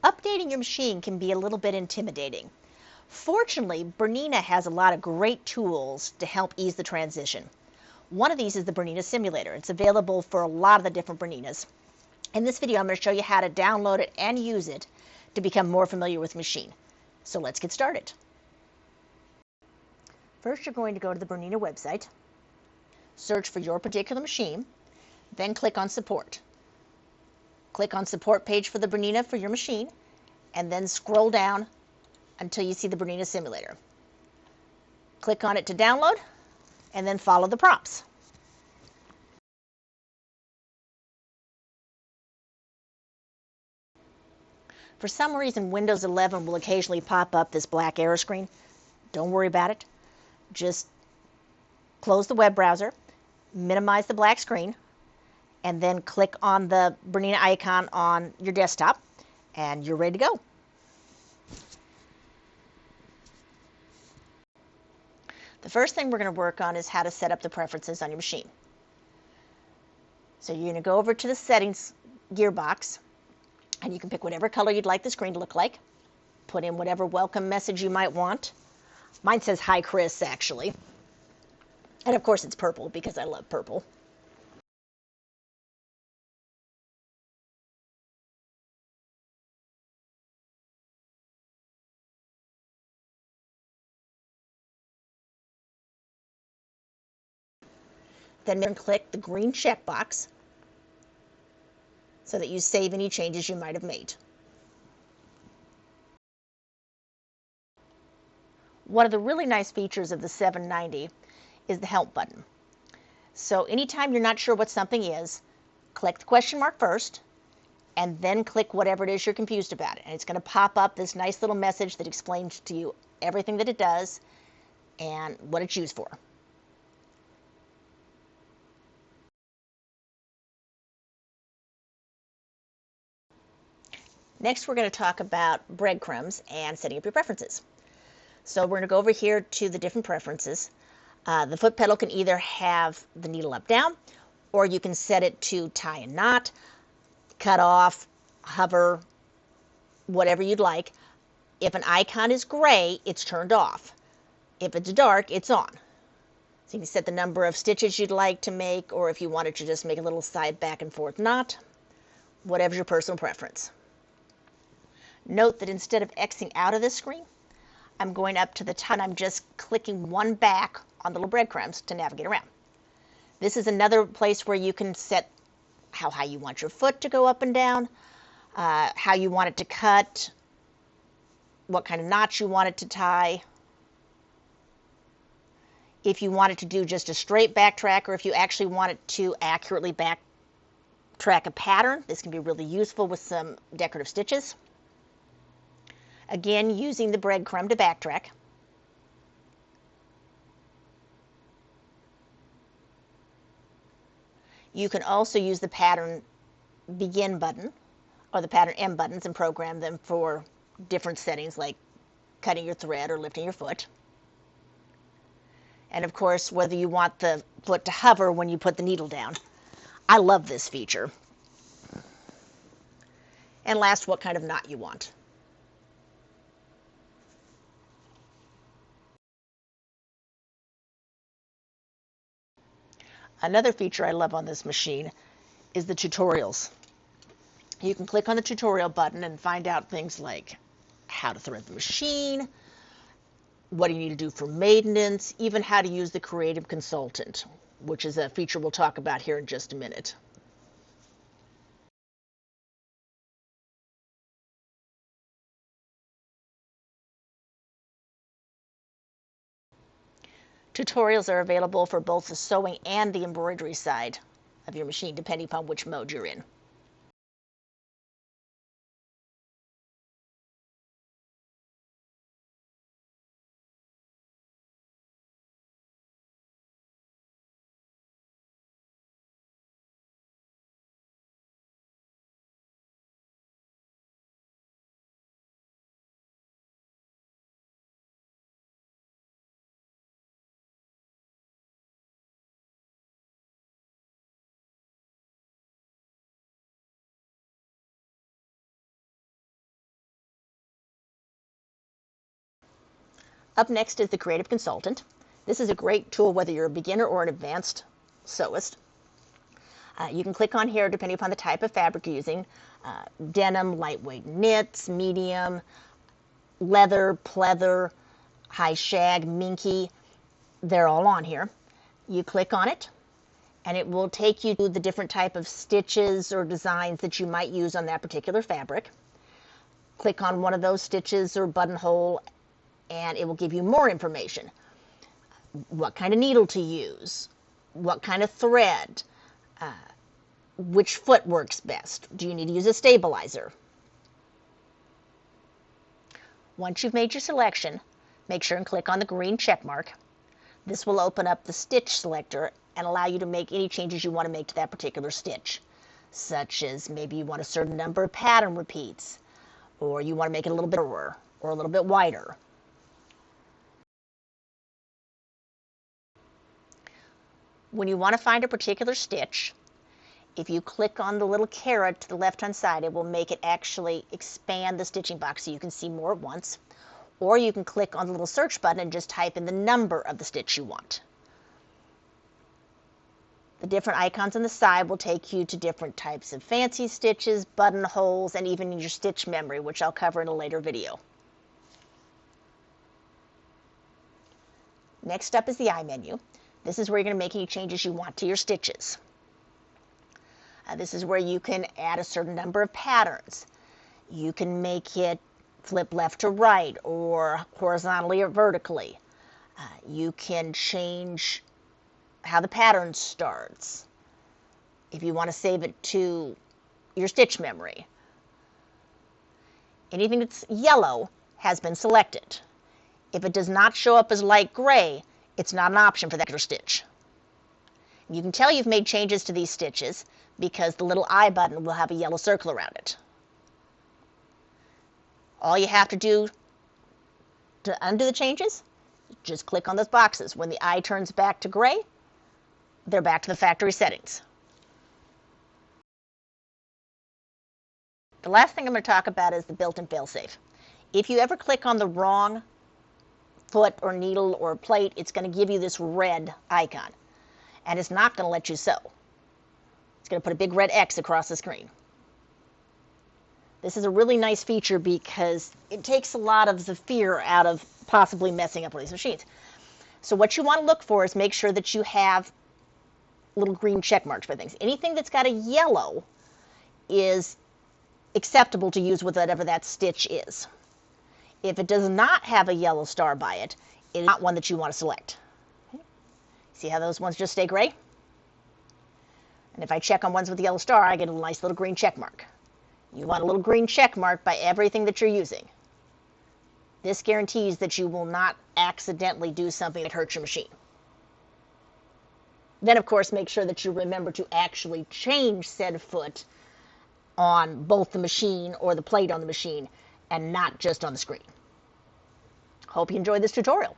Updating your machine can be a little bit intimidating. Fortunately, Bernina has a lot of great tools to help ease the transition. One of these is the Bernina Simulator. It's available for a lot of the different Berninas. In this video, I'm going to show you how to download it and use it to become more familiar with the machine. So let's get started. First, you're going to go to the Bernina website, search for your particular machine, then click on Support. Click on Support page for the Bernina for your machine, and then scroll down until you see the Bernina Simulator. Click on it to download, and then follow the prompts. For some reason, Windows 11 will occasionally pop up this black error screen. Don't worry about it. Just close the web browser, minimize the black screen, and then click on the Bernina icon on your desktop, and you're ready to go. The first thing we're going to work on is how to set up the preferences on your machine. So you're going to go over to the settings gearbox, and you can pick whatever color you'd like the screen to look like. Put in whatever welcome message you might want. Mine says, "Hi, Kris," actually. And of course it's purple because I love purple. Then click the green checkbox so that you save any changes you might have made. One of the really nice features of the 790 is the help button. So anytime you're not sure what something is, click the question mark first, and then click whatever it is you're confused about. And it's going to pop up this nice little message that explains to you everything that it does and what it's used for. Next, we're going to talk about breadcrumbs and setting up your preferences. So we're going to go over here to the different preferences. The foot pedal can either have the needle up down, or you can set it to tie and knot, cut off, hover, whatever you'd like. If an icon is gray, it's turned off. If it's dark, it's on. So you can set the number of stitches you'd like to make, or if you wanted to just make a little side back and forth knot, whatever's your personal preference. Note that instead of Xing out of this screen, I'm going up to the top and I'm just clicking one back on the little breadcrumbs to navigate around. This is another place where you can set how high you want your foot to go up and down, how you want it to cut, what kind of knots you want it to tie. If you want it to do just a straight backtrack, or if you actually want it to accurately backtrack a pattern, this can be really useful with some decorative stitches. Again, using the breadcrumb to backtrack. You can also use the pattern begin button or the pattern end buttons and program them for different settings like cutting your thread or lifting your foot. And of course, whether you want the foot to hover when you put the needle down. I love this feature. And last, what kind of knot you want. Another feature I love on this machine is the tutorials. You can click on the tutorial button and find out things like how to thread the machine, what do you need to do for maintenance, even how to use the Creative Consultant, which is a feature we'll talk about here in just a minute. Tutorials are available for both the sewing and the embroidery side of your machine, depending upon which mode you're in. Up next is the Creative Consultant. This is a great tool whether you're a beginner or an advanced sewist. You can click on here depending upon the type of fabric you're using. Denim, lightweight knits, medium, leather, pleather, high shag, minky. They're all on here. You click on it and it will take you to the different type of stitches or designs that you might use on that particular fabric. Click on one of those stitches or buttonhole and it will give you more information. What kind of needle to use, what kind of thread, which foot works best. Do you need to use a stabilizer? Once you've made your selection, make sure and click on the green check mark. This will open up the stitch selector and allow you to make any changes you want to make to that particular stitch, such as maybe you want a certain number of pattern repeats, or you want to make it a little bit narrower or a little bit wider. When you want to find a particular stitch, if you click on the little caret to the left-hand side, it will make it actually expand the stitching box so you can see more at once. Or you can click on the little search button and just type in the number of the stitch you want. The different icons on the side will take you to different types of fancy stitches, buttonholes, and even your stitch memory, which I'll cover in a later video. Next up is the eye menu. This is where you're going to make any changes you want to your stitches. This is where you can add a certain number of patterns. You can make it flip left to right or horizontally or vertically. You can change how the pattern starts if you want to save it to your stitch memory. Anything that's yellow has been selected. If it does not show up as light gray, it's not an option for that particular stitch. You can tell you've made changes to these stitches because the little eye button will have a yellow circle around it. All you have to do to undo the changes, just click on those boxes. When the eye turns back to gray, they're back to the factory settings. The last thing I'm going to talk about is the built-in failsafe. If you ever click on the wrong foot or needle or plate, it's going to give you this red icon, and it's not going to let you sew. It's going to put a big red X across the screen. This is a really nice feature because it takes a lot of the fear out of possibly messing up one of these machines. So what you want to look for is make sure that you have little green check marks for things. Anything that's got a yellow is acceptable to use with whatever that stitch is. If it does not have a yellow star by it, it is not one that you want to select. Okay. See how those ones just stay gray? And if I check on ones with the yellow star, I get a nice little green check mark. You want a little green check mark by everything that you're using. This guarantees that you will not accidentally do something that hurts your machine. Then, of course, make sure that you remember to actually change said foot on both the machine or the plate on the machine and not just on the screen. Hope you enjoyed this tutorial.